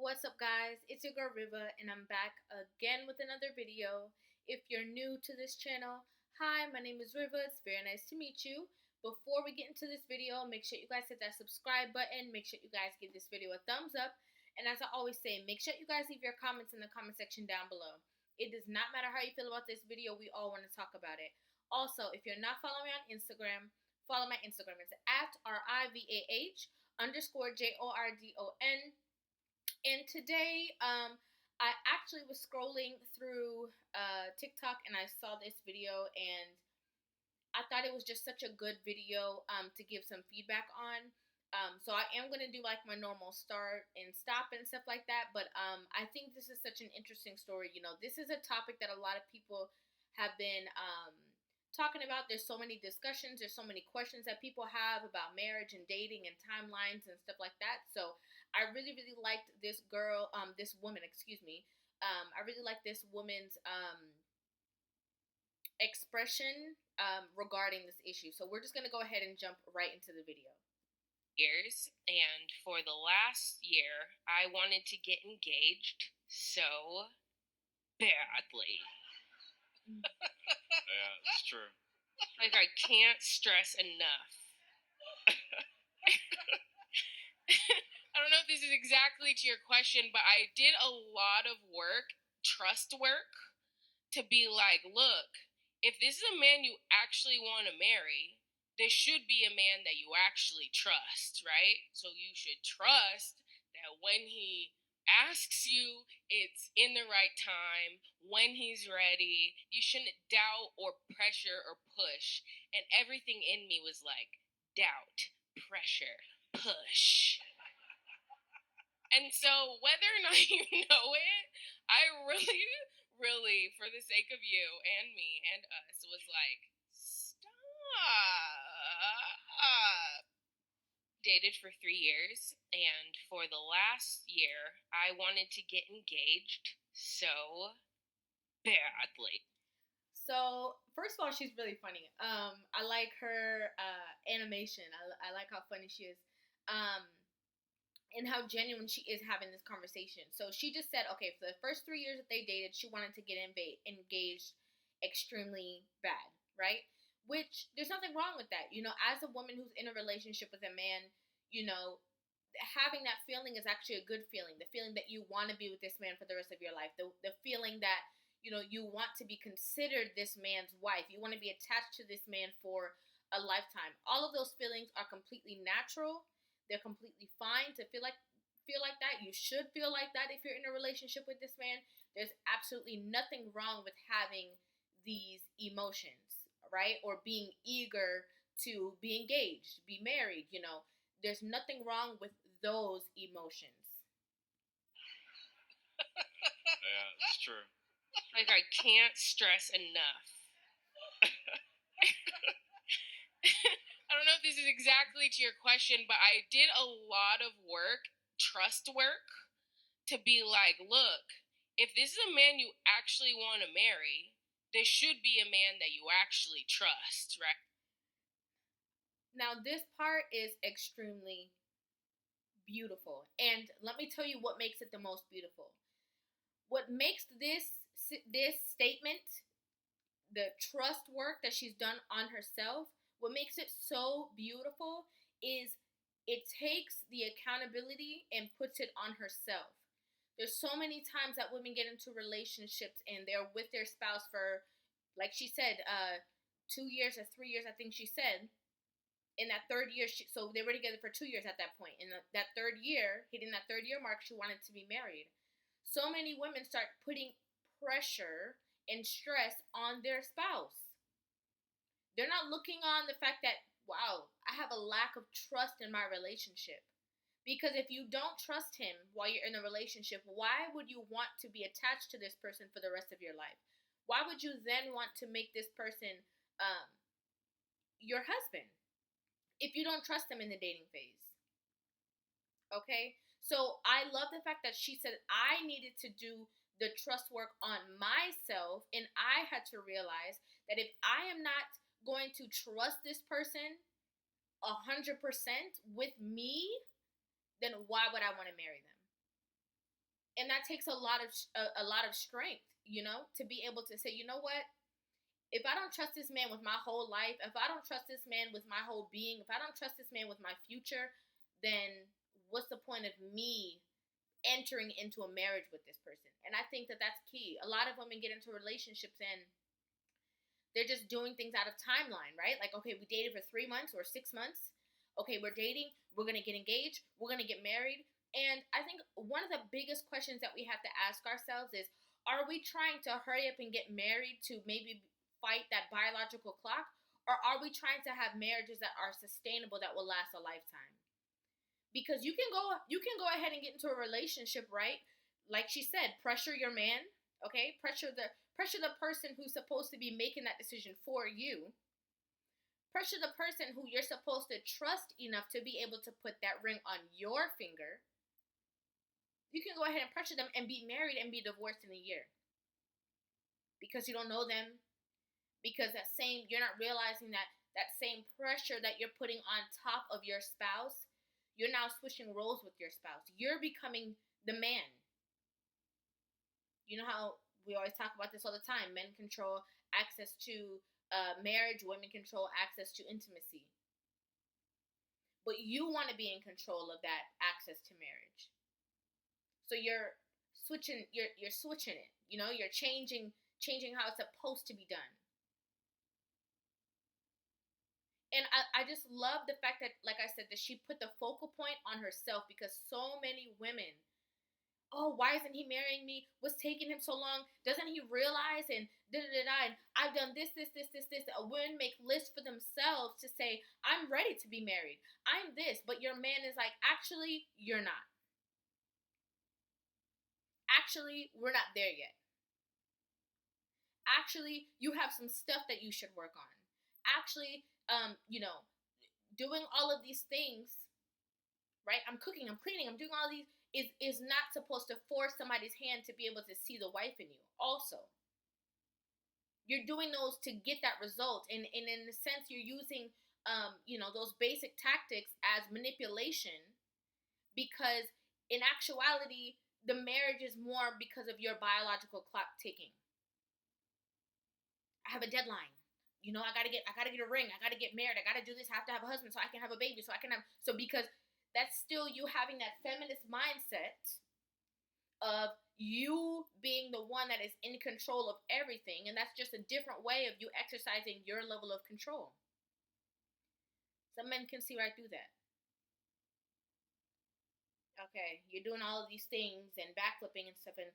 What's up, guys? It's your girl Riva, and I'm back again with another video. If you're new to this channel, hi, my name is Riva. It's very nice to meet you. Before we get into this video, make sure you guys hit that subscribe button. Make sure you guys give this video a thumbs up. And as I always say, make sure you guys leave your comments in the comment section down below. It does not matter how you feel about this video. We all want to talk about it. Also, if you're not following me on Instagram, follow my Instagram. It's at RIVAH_JORDON. And today, I actually was scrolling through TikTok and I saw this video, and I thought it was just such a good video to give some feedback on. So I am gonna do like my normal start and stop and stuff like that. But I think this is such an interesting story. You know, this is a topic that a lot of people have been talking about. There's so many discussions. There's so many questions that people have about marriage and dating and timelines and stuff like that. So I really, really liked this girl, this woman, excuse me. I really like this woman's expression regarding this issue. So we're just gonna go ahead and jump right into the video. Years, and for the last year, I wanted to get engaged so badly. Yeah, it's true. Like, I can't stress enough. I don't know if this is exactly to your question, but I did a lot of work, trust work, to be like, look, if this is a man you actually want to marry, there should be a man that you actually trust, right? So you should trust that when he asks you, it's in the right time, when he's ready. You shouldn't doubt or pressure or push. And everything in me was like, doubt, pressure, push. And so whether or not you know it, I really, for the sake of you and me and us, was like, stop. Dated for 3 years, and for the last year, I wanted to get engaged so badly. So first of all, she's really funny. I like her animation. I like how funny she is. And how genuine she is having this conversation. So she just said, okay, for the first 3 years that they dated, she wanted to get engaged extremely bad, right? Which there's nothing wrong with that. You know, as a woman who's in a relationship with a man, you know, having that feeling is actually a good feeling. The feeling that you want to be with this man for the rest of your life. The feeling that, you know, you want to be considered this man's wife. You want to be attached to this man for a lifetime. All of those feelings are completely natural. They're completely fine to feel like that. You should feel like that if you're in a relationship with this man. There's absolutely nothing wrong with having these emotions, right? Or being eager to be engaged, be married, you know. There's nothing wrong with those emotions. Yeah, it's true. Like, I can't stress enough. I don't know if this is exactly to your question, but I did a lot of work, trust work, to be like, look, if this is a man you actually want to marry, there should be a man that you actually trust, right? Now, this part is extremely beautiful. And let me tell you what makes it the most beautiful. What makes this statement, the trust work that she's done on herself, what makes it so beautiful is it takes the accountability and puts it on herself. There's so many times that women get into relationships and they're with their spouse for, like she said, 2 years or 3 years, I think she said. In that third year, so they were together for 2 years at that point. In that third year, hitting that third year mark, she wanted to be married. So many women start putting pressure and stress on their spouse. They're not looking on the fact that, wow, I have a lack of trust in my relationship. Because if you don't trust him while you're in a relationship, why would you want to be attached to this person for the rest of your life? Why would you then want to make this person your husband if you don't trust them in the dating phase? Okay? So I love the fact that she said I needed to do the trust work on myself, and I had to realize that if I am not going to trust this person 100% with me, then why would I want to marry them? And that takes a lot of strength, to be able to say, you know what? If I don't trust this man with my whole life, if I don't trust this man with my whole being, if I don't trust this man with my future, then what's the point of me entering into a marriage with this person? And I think that that's key. A lot of women get into relationships and they're just doing things out of timeline, right? Like, okay, we dated for 3 months or 6 months. Okay, we're dating. We're going to get engaged. We're going to get married. And I think one of the biggest questions that we have to ask ourselves is, are we trying to hurry up and get married to maybe fight that biological clock? Or are we trying to have marriages that are sustainable, that will last a lifetime? Because you can go ahead and get into a relationship, right? Like she said, pressure your man, okay? Pressure the person who's supposed to be making that decision for you. Pressure the person who you're supposed to trust enough to be able to put that ring on your finger. You can go ahead and pressure them and be married and be divorced in a year. Because you don't know them, because you're not realizing that same pressure that you're putting on top of your spouse, you're now switching roles with your spouse. You're becoming the man. You know how we always talk about this all the time: men control access to marriage, women control access to intimacy. But you want to be in control of that access to marriage. So you're switching it. You're changing how it's supposed to be done. And I just love the fact that, like I said, that she put the focal point on herself, because so many women, oh, why isn't he marrying me? What's taking him so long? Doesn't he realize? And da da da da. And I've done this. A women make lists for themselves to say, I'm ready to be married. I'm this. But your man is like, actually, you're not. Actually, we're not there yet. Actually, you have some stuff that you should work on. Actually, doing all of these things, right? I'm cooking, I'm cleaning, I'm doing all these, is not supposed to force somebody's hand to be able to see the wife in you. Also, you're doing those to get that result, and in a sense, you're using, those basic tactics as manipulation, because in actuality, the marriage is more because of your biological clock ticking. I have a deadline. I gotta get a ring. I gotta get married. I gotta do this. I have to have a husband so I can have a baby. Because that's still you having that feminist mindset of you being the one that is in control of everything, and that's just a different way of you exercising your level of control. Some men can see right through that. Okay, you're doing all of these things and backflipping and stuff, and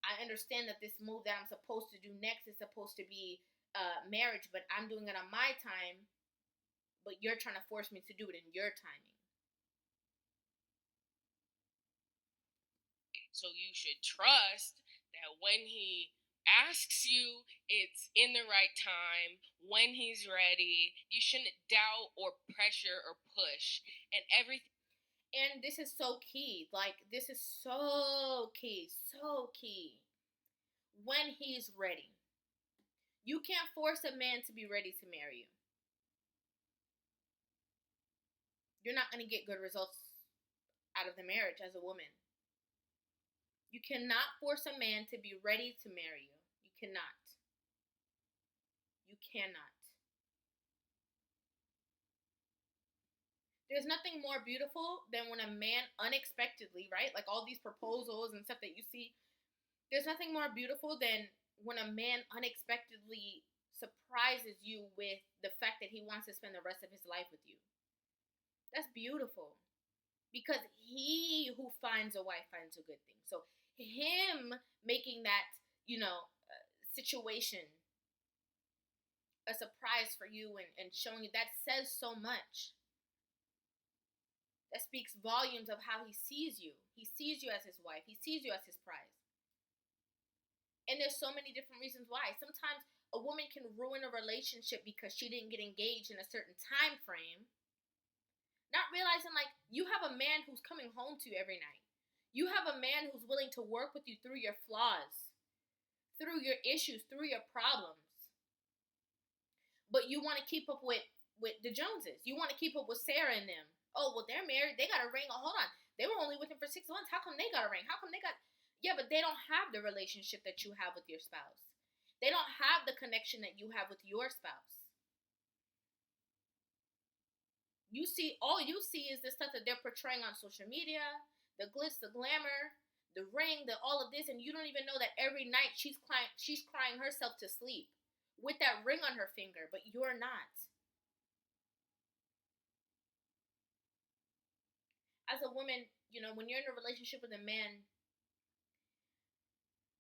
I understand that this move that I'm supposed to do next is supposed to be marriage, but I'm doing it on my time, but you're trying to force me to do it in your timing. So you should trust that when he asks you, it's in the right time, when he's ready. You shouldn't doubt or pressure or push, and everything. And this is so key. Like, this is so key. So key. When he's ready. You can't force a man to be ready to marry you. You're not going to get good results out of the marriage as a woman. You cannot force a man to be ready to marry you. You cannot. You cannot. There's nothing more beautiful than when a man unexpectedly, right? Like all these proposals and stuff that you see. There's nothing more beautiful than when a man unexpectedly surprises you with the fact that he wants to spend the rest of his life with you. That's beautiful. Because he who finds a wife finds a good thing. So him making that, situation a surprise for you and showing you, that says so much. That speaks volumes of how he sees you. He sees you as his wife. He sees you as his prize. And there's so many different reasons why. Sometimes a woman can ruin a relationship because she didn't get engaged in a certain time frame, not realizing, like, you have a man who's coming home to you every night. You have a man who's willing to work with you through your flaws, through your issues, through your problems. But you want to keep up with the Joneses. You want to keep up with Sarah and them. Oh, well, they're married. They got a ring. Oh, hold on. They were only with him for 6 months. How come they got a ring? How come they got... Yeah, but they don't have the relationship that you have with your spouse. They don't have the connection that you have with your spouse. All you see is the stuff that they're portraying on social media, the glitz, the glamour, the ring, all of this, and you don't even know that every night she's crying herself to sleep with that ring on her finger, but you're not. As a woman, when you're in a relationship with a man,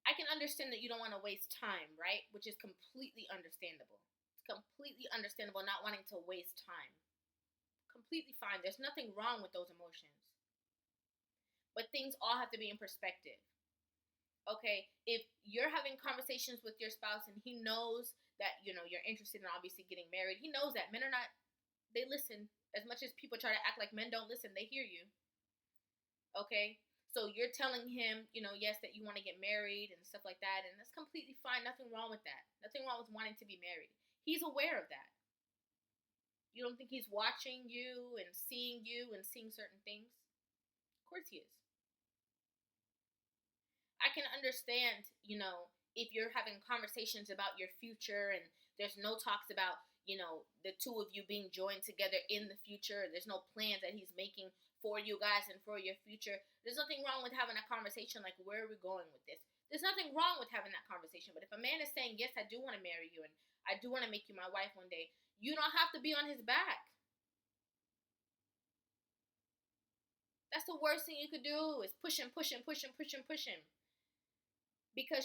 I can understand that you don't want to waste time, right? Which is completely understandable. It's completely understandable not wanting to waste time. Completely fine. There's nothing wrong with those emotions. But things all have to be in perspective. Okay, if you're having conversations with your spouse and he knows that, you're interested in obviously getting married, he knows that men are not, they listen. As much as people try to act like men don't listen, they hear you. Okay, so you're telling him, yes, that you want to get married and stuff like that, and that's completely fine. Nothing wrong with that. Nothing wrong with wanting to be married. He's aware of that. You don't think he's watching you and seeing certain things? Of course he is. I can understand, if you're having conversations about your future and there's no talks about, the two of you being joined together in the future. There's no plans that he's making for you guys and for your future. There's nothing wrong with having a conversation like, where are we going with this? There's nothing wrong with having that conversation. But if a man is saying, yes, I do want to marry you and I do want to make you my wife one day, you don't have to be on his back. That's the worst thing you could do, is push him. Because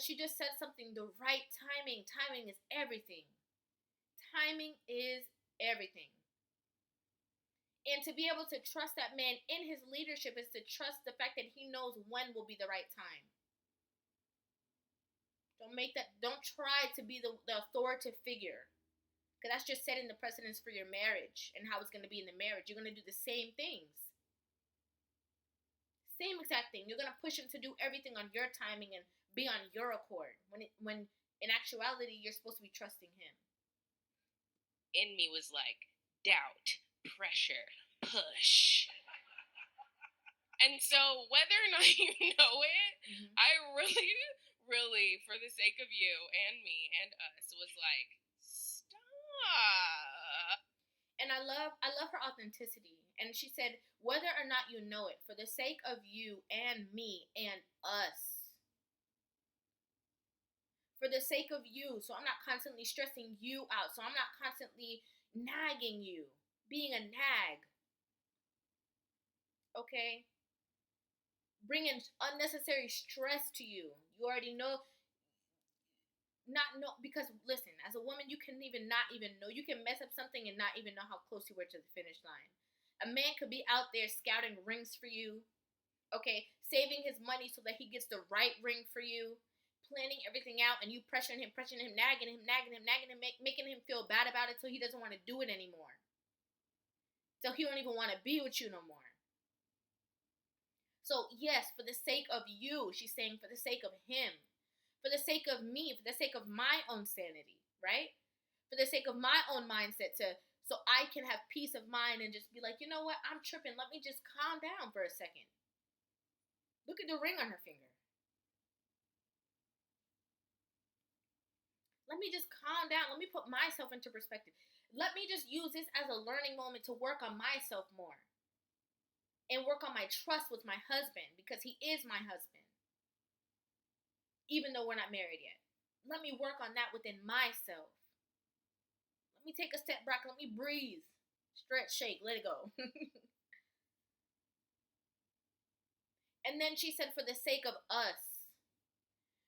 she just said something, the right timing. Timing is everything. Timing is everything. And to be able to trust that man in his leadership is to trust the fact that he knows when will be the right time. Don't try to be the authoritative figure. Because that's just setting the precedence for your marriage and how it's going to be in the marriage. You're going to do the same things. Same exact thing. You're going to push him to do everything on your timing and be on your accord. When in actuality, you're supposed to be trusting him. In me was like, doubt, pressure, push. And so whether or not you know it, I really, for the sake of you and me and us, was like, stop. And I love her authenticity. And she said, whether or not you know it, for the sake of you and me and us. For the sake of you, so I'm not constantly stressing you out. So I'm not constantly nagging you, being a nag. Okay? Bringing unnecessary stress to you. You already know. Because listen, as a woman, you can not even know. You can mess up something and not even know how close you were to the finish line. A man could be out there scouting rings for you. Okay? Saving his money so that he gets the right ring for you. Planning everything out, and you pressuring him, nagging him, making him feel bad about it, so he doesn't want to do it anymore. So he don't even want to be with you no more. So yes, for the sake of you, she's saying, for the sake of him, for the sake of me, for the sake of my own sanity, right? For the sake of my own mindset, so I can have peace of mind and just be like, you know what, I'm tripping. Let me just calm down for a second. Look at the ring on her finger. Let me just calm down. Let me put myself into perspective. Let me just use this as a learning moment to work on myself more. And work on my trust with my husband, because he is my husband. Even though we're not married yet. Let me work on that within myself. Let me take a step back. Let me breathe. Stretch, shake, let it go. And then she said, for the sake of us.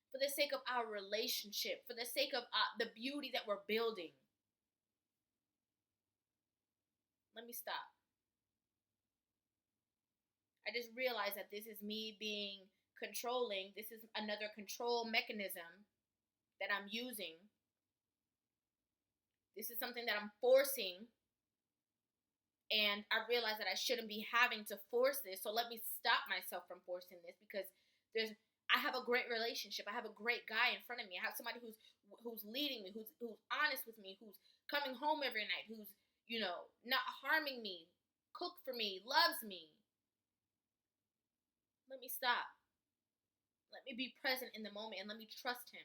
For the sake of our relationship, for the sake of the beauty that we're building. Let me stop. I just realized that this is me being controlling. This is another control mechanism that I'm using. This is something that I'm forcing. And I realized that I shouldn't be having to force this. So let me stop myself from forcing this, because I have a great relationship. I have a great guy in front of me. I have somebody who's leading me, who's honest with me, who's coming home every night, who's, not harming me, cook for me, loves me. Let me stop. Let me be present in the moment and let me trust him.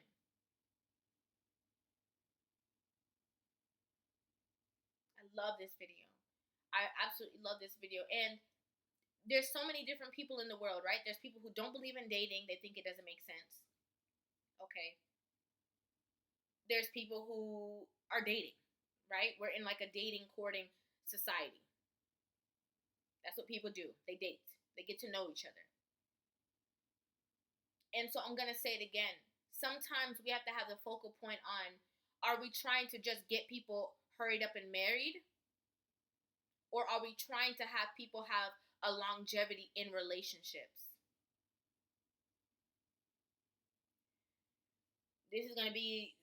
I love this video. I absolutely love this video. And there's so many different people in the world, right? There's people who don't believe in dating. They think it doesn't make sense. Okay. There's people who are dating, right? We're in like a dating, courting society. That's what people do. They date. They get to know each other. And so I'm going to say it again. Sometimes we have to have the focal point on, are we trying to just get people hurried up and married? Or are we trying to have people have a longevity in relationships? This is going to be,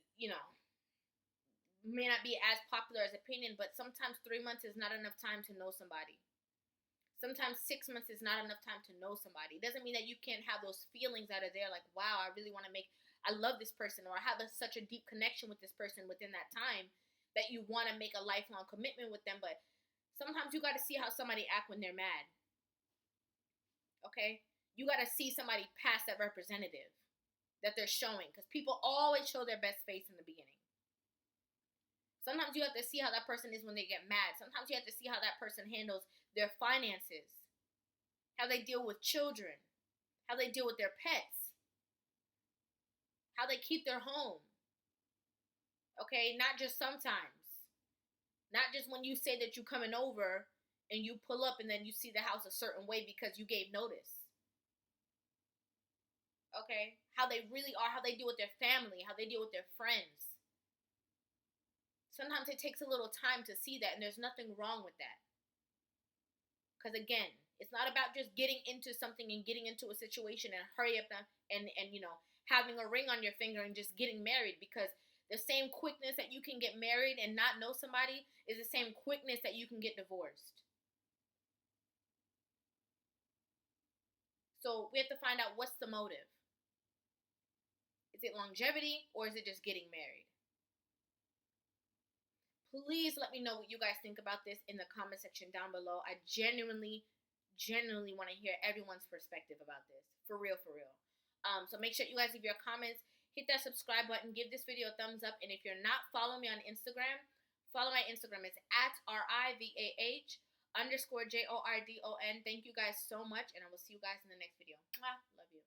may not be as popular as opinion, but sometimes 3 months is not enough time to know somebody. Sometimes 6 months is not enough time to know somebody. It doesn't mean that you can't have those feelings that are there, like, wow, I really want to I love this person, or I have such a deep connection with this person within that time that you want to make a lifelong commitment with them. But sometimes you got to see how somebody act when they're mad. Okay? You got to see somebody pass that representative that they're showing, because people always show their best face in the beginning. Sometimes you have to see how that person is when they get mad. Sometimes you have to see how that person handles their finances, how they deal with children, how they deal with their pets, how they keep their home. Okay, not just sometimes. Not just when you say that you're coming over and you pull up and then you see the house a certain way because you gave notice. Okay, how they really are, how they deal with their family, how they deal with their friends. Sometimes it takes a little time to see that, and there's nothing wrong with that. Because again, it's not about just getting into something and getting into a situation and hurry up and having a ring on your finger and just getting married. Because the same quickness that you can get married and not know somebody is the same quickness that you can get divorced. So we have to find out, what's the motive. Is it longevity, or is it just getting married? Please let me know what you guys think about this in the comment section down below. I genuinely want to hear everyone's perspective about this. For real, for real. So make sure you guys leave your comments. Hit that subscribe button. Give this video a thumbs up. And if you're not following me on Instagram, follow my Instagram. It's at RIVAH_JORDON. Thank you guys so much. And I will see you guys in the next video. Mwah. Love you.